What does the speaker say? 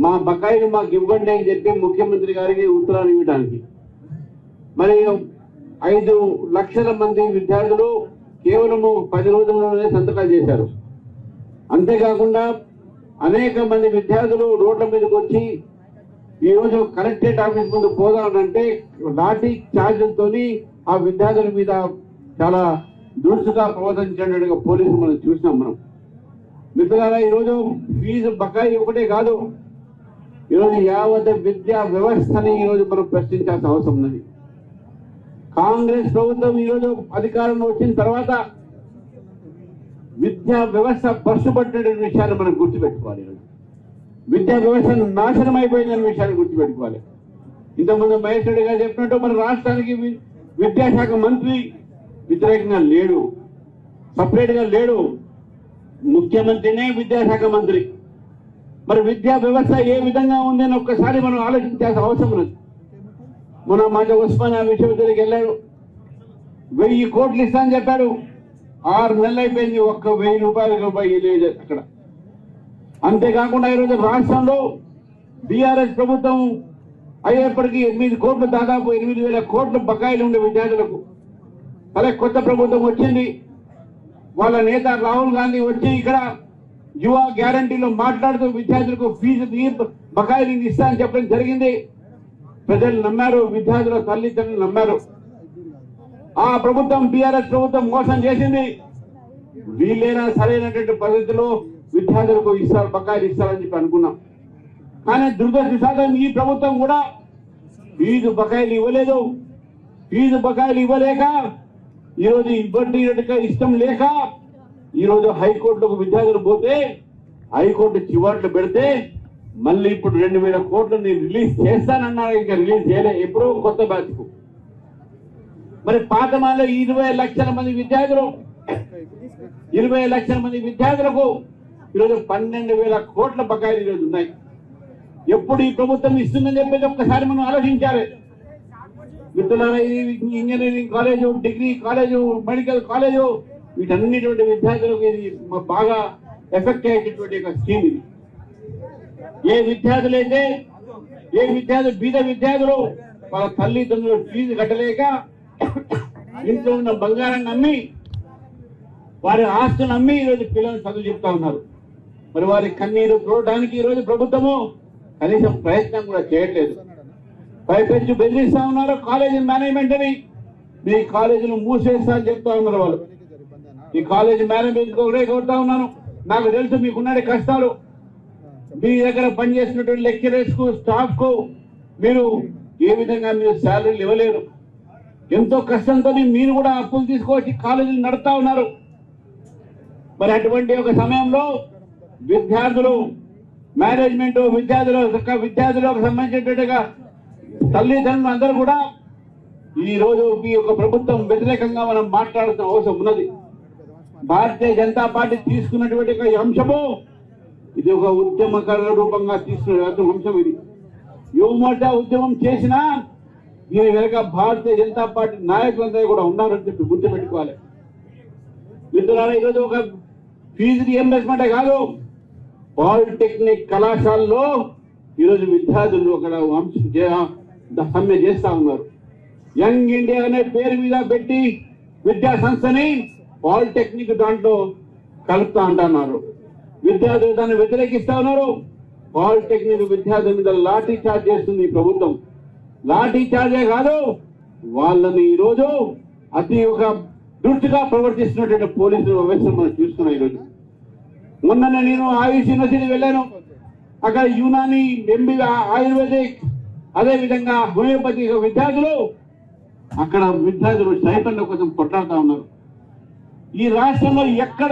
మా బకాయిలు మాకు ఇవ్వండి అని చెప్పి ముఖ్యమంత్రి గారికి ఉత్తరాలు ఇవ్వడానికి మరి 5 లక్షల మంది విద్యార్థులు కేవలము 10 రోజుల్లోనే సంతకాలు చేశారు. అంతేకాకుండా అనేక మంది విద్యార్థులు రోడ్ల మీదకి వచ్చి ఈరోజు కలెక్టరేట్ ఆఫీస్ ముందు పోదామంటే లాఠీ చార్జీలతో ఆ విద్యార్థుల మీద చాలా దురుసుగా ప్రవర్తించినట్టుగా పోలీసులు మనం చూసినాం. మనం మిత్రులారా, ఈరోజు ఫీజు బకాయి ఒకటే కాదు, ఈరోజు యావత్ విద్యా వ్యవస్థని ఈరోజు మనం ప్రశ్నించాల్సిన అవసరం ఉన్నది. కాంగ్రెస్ ప్రభుత్వం ఈరోజు అధికారంలో వచ్చిన తర్వాత విద్యా వ్యవస్థ పట్టుబట్టిన విషయాన్ని మనం గుర్తుపెట్టుకోవాలి. ఈరోజు విద్యా వ్యవస్థ నాశనం అయిపోయిందనే విషయాన్ని గుర్తుపెట్టుకోవాలి. ఇంతకుముందు మహేష్ రెడ్డి గారు చెప్పినట్టు మన రాష్ట్రానికి విద్యాశాఖ మంత్రి వ్యతిరేకంగా లేడు, సపరేట్ గా లేడు, ముఖ్యమంత్రినే విద్యాశాఖ మంత్రి. మరి విద్యా వ్యవస్థ ఏ విధంగా ఉందని ఒక్కసారి మనం ఆలోచించాల్సిన అవసరం ఉన్నది. మన మాట ఉస్మానియా విశ్వవిద్యాలయానికి వెళ్ళాడు, 1000 కోట్లు ఇస్తానని చెప్పాడు. 6 నెలలు అయిపోయింది, ఒక్క 1000 రూపాయలు లేదు అక్కడ. అంతేకాకుండా ఈరోజు రాష్ట్రంలో బీఆర్ఎస్ ప్రభుత్వం అయ్యేప్పటికీ 8 కోట్లు, దాదాపు 8,000 కోట్లు బకాయిలు ఉండే విద్యార్థులకు. అలాగే కొత్త ప్రభుత్వం వచ్చింది, వాళ్ళ నేత రాహుల్ గాంధీ వచ్చి ఇక్కడ యువ గ్యారంటీలో మాట్లాడుతూ విద్యార్థులకు ఫీజు బకాయిలు ఇస్తా అని చెప్పడం జరిగింది. ప్రజలు నమ్మారు, విద్యార్థుల తల్లిదండ్రులు నమ్మారు. ఆ ప్రభుత్వం బీఆర్ఎస్ ప్రభుత్వం మోసం చేసింది. వీళ్ళైనా సరైనటువంటి పద్ధతిలో విద్యార్థులకు ఇస్తారు, బకాయిలు ఇస్తారని చెప్పి అనుకున్నాం. కానీ దురదృష్టవశాత్తు ఈ ప్రభుత్వం కూడా ఫీజు బకాయిలు ఇవ్వలేదు. ఫీజు బకాయిలు ఇవ్వలేక ఈరోజు ఇవ్వడానికి ఇష్టం లేక ఈరోజు హైకోర్టుకు విద్యార్థులు పోతే హైకోర్టు చివాట్లు పెడితే మళ్ళీ ఇప్పుడు 2,000 కోట్లు నేను రిలీజ్ చేస్తానన్నారు. ఇంకా రిలీజ్ చేయలే, ఎప్పుడో కొత్త బ్యాచ్ కు. మరి పాతమాలో 20 లక్షల మంది విద్యార్థులు, 20 లక్షల మంది విద్యార్థులకు ఈరోజు 12,000 కోట్ల బకాయిలు ఈరోజు ఉన్నాయి. ఎప్పుడు ఈ ప్రభుత్వం ఇస్తుందని చెప్పేసి ఒక్కసారి మనం ఆలోచించాలి. మిత్రులారా, engineering college, degree college, medical college, వీటన్నిటువంటి విద్యార్థులకు ఇది బాగా ఎఫెక్ట్ అయ్యేటటువంటి ఒక స్కీమ్ ఇది. ఏ విద్యార్థులైతే బీద విద్యార్థులు వాళ్ళ తల్లిదండ్రులు ఫీజు కట్టలేక ఇంట్లో ఉన్న బంగారాన్ని అమ్మి, వారి ఆస్తులను అమ్మి ఈరోజు పిల్లలు చదువు చెప్తా ఉన్నారు. మరి వారి కన్నీరు చూడడానికి ఈరోజు ప్రభుత్వము కనీసం ప్రయత్నం కూడా చేయట్లేదు. పైపెంచి బెదిరిస్తా ఉన్నారు కాలేజీ మేనేజ్మెంట్ అని. మీ కాలేజీలు మూసేస్తా అని చెప్తా ఉన్నారు వాళ్ళు. ఈ కాలేజీ మేనేజ్మెంట్ ఒకటే కోరుతా ఉన్నాను, నాకు తెలుసు మీకున్న కష్టాలు. మీ దగ్గర పనిచేసినటువంటి లెక్చరర్స్ కు, స్టాఫ్ కు మీరు ఏ విధంగా మీరు శాలరీలు ఇవ్వలేరు. ఎంతో కష్టంతో మీరు కూడా అప్పులు తీసుకొచ్చి కాలేజీలు నడుపుతా ఉన్నారు. మరి అటువంటి ఒక సమయంలో విద్యార్థులు, మేనేజ్మెంట్, విద్యార్థులకు సంబంధించినట్టుగా తల్లిదండ్రులు అందరూ కూడా ఈ రోజు ఈ యొక్క ప్రభుత్వం వ్యతిరేకంగా మనం మాట్లాడాల్సిన అవసరం ఉన్నది. భారతీయ జనతా పార్టీ తీసుకున్నటువంటి అంశము ఇది ఒక ఉద్యమకారుల రూపంగా తీసుకున్న అంశం. ఇది యువమోర్చా ఉద్యమం చేసినా దీని వెనక భారతీయ జనతా పార్టీ నాయకులందరూ కూడా ఉన్నారని చెప్పి గుర్తుపెట్టుకోవాలి. మిత్రులారా, ఈరోజు ఒక ఫీజు రియంబర్స్మెంట్ కాదు, పాలిటెక్నిక్ కళాశాలలో ఈరోజు విద్యార్థులు అక్కడ సమ్మె చేస్తా ఉన్నారు. యంగ్ ఇండియా అనే పేరు మీద పెట్టి విద్యా సంస్థని పాలిటెక్నిక్ దాంట్లో కలుపుతా అంటున్నారు. విద్యార్థులు దాన్ని వ్యతిరేకిస్తా ఉన్నారు. పాలిటెక్నిక్ విద్యార్థుల మీద లాఠీ చార్జ్ చేస్తుంది ఈ ప్రభుత్వం. లాఠీ చార్జే కాదు, వాళ్ళని ఈరోజు అతి ఒక దుర్తిగా ప్రవర్తిస్తున్నటువంటి పోలీసుల వ్యవస్థ మనం చూస్తున్నాం. ఈరోజు మొన్ననే నేను ఆయుష్ యూనివర్సిటీ వెళ్ళాను. అక్కడ యునాని, ఎంబీ, ఆయుర్వేదిక్, అదే విధంగా హోమియోపతి విద్యార్థులు అక్కడ స్టైపెండ్ల కోసం కొట్లాడుతా ఉన్నారు. ఈ రాష్ట్రంలో ఎక్కడ